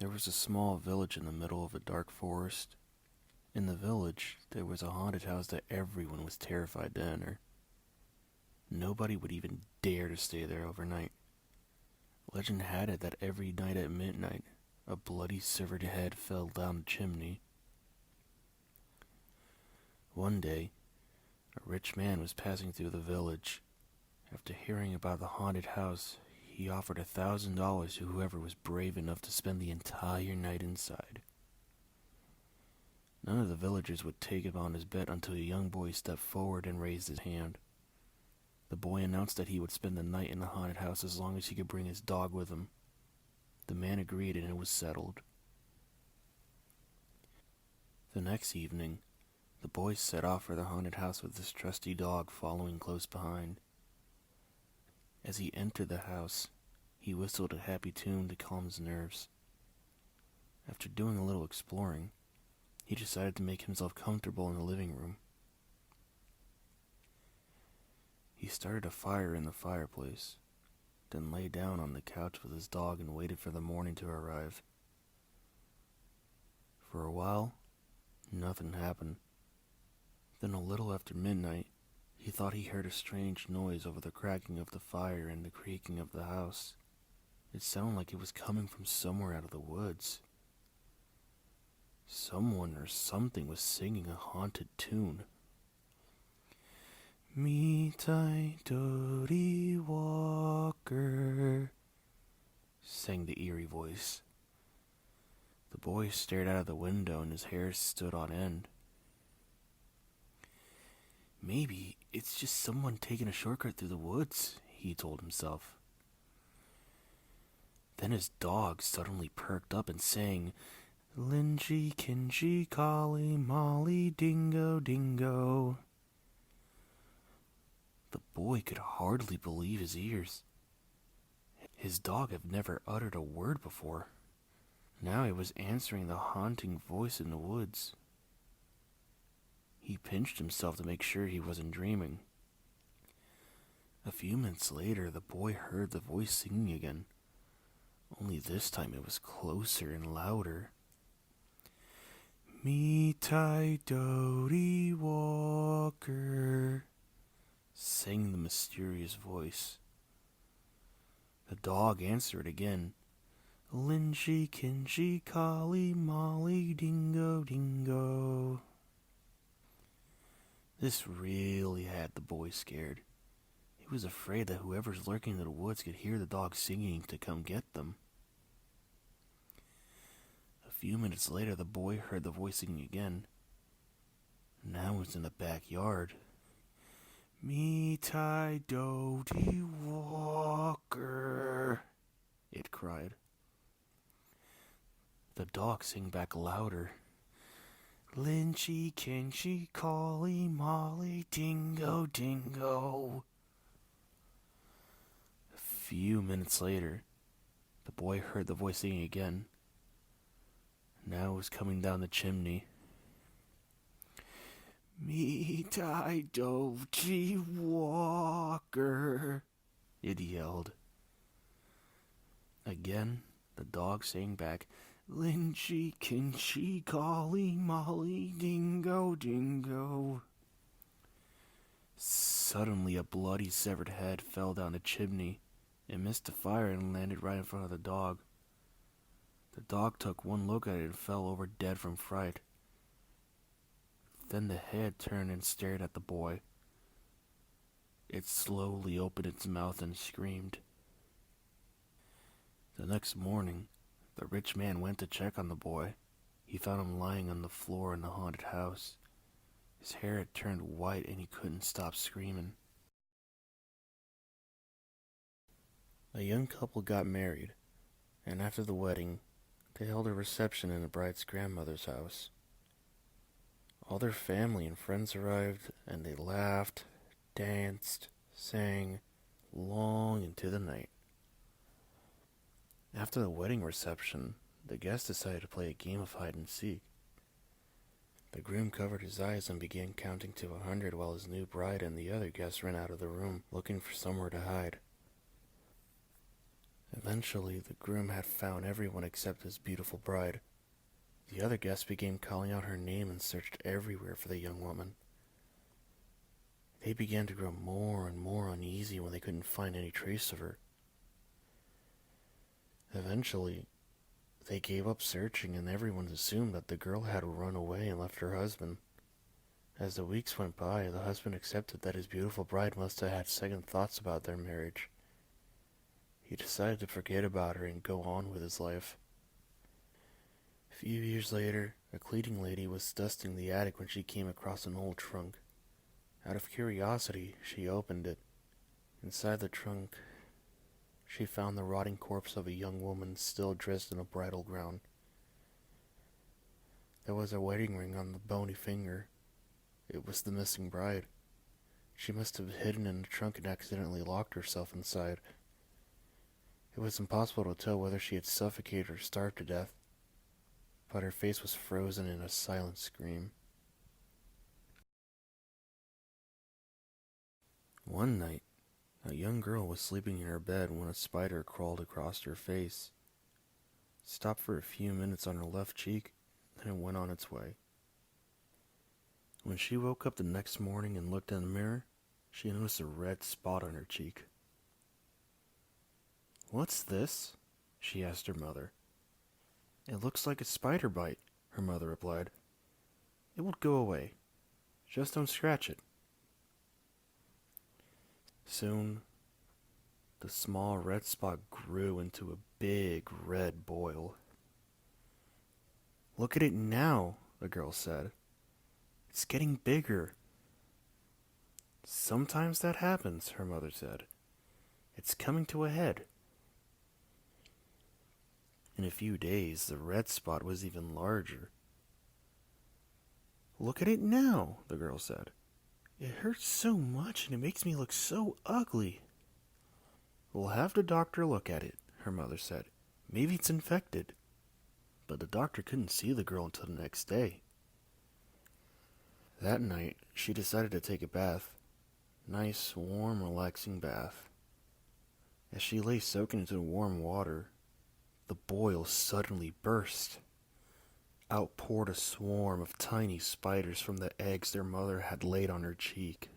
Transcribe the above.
There was a small village in the middle of a dark forest. In the village, there was a haunted house that everyone was terrified to enter. Nobody would even dare to stay there overnight. Legend had it that every night at midnight, a bloody severed head fell down the chimney. One day, a rich man was passing through the village. After hearing about the haunted house, he offered $1,000 to whoever was brave enough to spend the entire night inside. None of the villagers would take him on his bet until a young boy stepped forward and raised his hand. The boy announced that he would spend the night in the haunted house as long as he could bring his dog with him. The man agreed and it was settled. The next evening, the boy set off for the haunted house with his trusty dog following close behind. As he entered the house, he whistled a happy tune to calm his nerves. After doing a little exploring, he decided to make himself comfortable in the living room. He started a fire in the fireplace, then lay down on the couch with his dog and waited for the morning to arrive. For a while, nothing happened. Then a little after midnight, he thought he heard a strange noise over the cracking of the fire and the creaking of the house. It sounded like it was coming from somewhere out of the woods. Someone or something was singing a haunted tune. Meet I Dory Walker, sang the eerie voice. The boy stared out of the window and his hair stood on end. Maybe it's just someone taking a shortcut through the woods, he told himself. Then his dog suddenly perked up and sang, Linji, Kinji, Collie, Molly, Dingo, Dingo. The boy could hardly believe his ears. His dog had never uttered a word before. Now he was answering the haunting voice in the woods. He pinched himself to make sure he wasn't dreaming. A few minutes later, the boy heard the voice singing again. Only this time it was closer and louder. Meet I Dory Walker, sang the mysterious voice. The dog answered again. Linji, Kinji, Collie, Molly, Dingo, Dingo. This really had the boy scared. He was afraid that whoever's lurking in the woods could hear the dog singing to come get them. A few minutes later, the boy heard the voice singing again. Now it was in the backyard. Meet I Doty Walker, it cried. The dog sang back louder. Lynchy, Kinchy, Collie, Molly, Dingo, Dingo. A few minutes later, the boy heard the voice singing again. Now it was coming down the chimney. Meet I Doty Walker, it yelled. Again, the dog sang back, Lynchy, Kinchy, Collie, Molly, Dingo, Dingo. Suddenly a bloody severed head fell down the chimney. It missed the fire and landed right in front of the dog. The dog took one look at it and fell over dead from fright. Then the head turned and stared at the boy. It slowly opened its mouth and screamed. The next morning, the rich man went to check on the boy. He found him lying on the floor in the haunted house. His hair had turned white and he couldn't stop screaming. A young couple got married, and after the wedding, they held a reception in the bride's grandmother's house. All their family and friends arrived, and they laughed, danced, sang, long into the night. After the wedding reception, the guests decided to play a game of hide and seek. The groom covered his eyes and began counting to 100 while his new bride and the other guests ran out of the room looking for somewhere to hide. Eventually, the groom had found everyone except his beautiful bride. The other guests began calling out her name and searched everywhere for the young woman. They began to grow more and more uneasy when they couldn't find any trace of her. Eventually, they gave up searching, and everyone assumed that the girl had run away and left her husband. As the weeks went by, the husband accepted that his beautiful bride must have had second thoughts about their marriage. He decided to forget about her and go on with his life. A few years later, a cleaning lady was dusting the attic when she came across an old trunk. Out of curiosity, she opened it. Inside the trunk, she found the rotting corpse of a young woman still dressed in a bridal gown. There was a wedding ring on the bony finger. It was the missing bride. She must have hidden in the trunk and accidentally locked herself inside. It was impossible to tell whether she had suffocated or starved to death, but her face was frozen in a silent scream. One night, a young girl was sleeping in her bed when a spider crawled across her face. It stopped for a few minutes on her left cheek, then it went on its way. When she woke up the next morning and looked in the mirror, she noticed a red spot on her cheek. "What's this?" she asked her mother. "It looks like a spider bite," her mother replied. "It will go away. Just don't scratch it." Soon, the small red spot grew into a big red boil. "Look at it now," the girl said. "It's getting bigger." "Sometimes that happens," her mother said. "It's coming to a head." In a few days, the red spot was even larger. "Look at it now," the girl said. "It hurts so much and it makes me look so ugly." "We'll have the doctor look at it," her mother said. "Maybe it's infected." But the doctor couldn't see the girl until the next day. That night, she decided to take a bath. Nice, warm, relaxing bath. As she lay soaking into the warm water, the boil suddenly burst. Out poured a swarm of tiny spiders from the eggs their mother had laid on her cheek.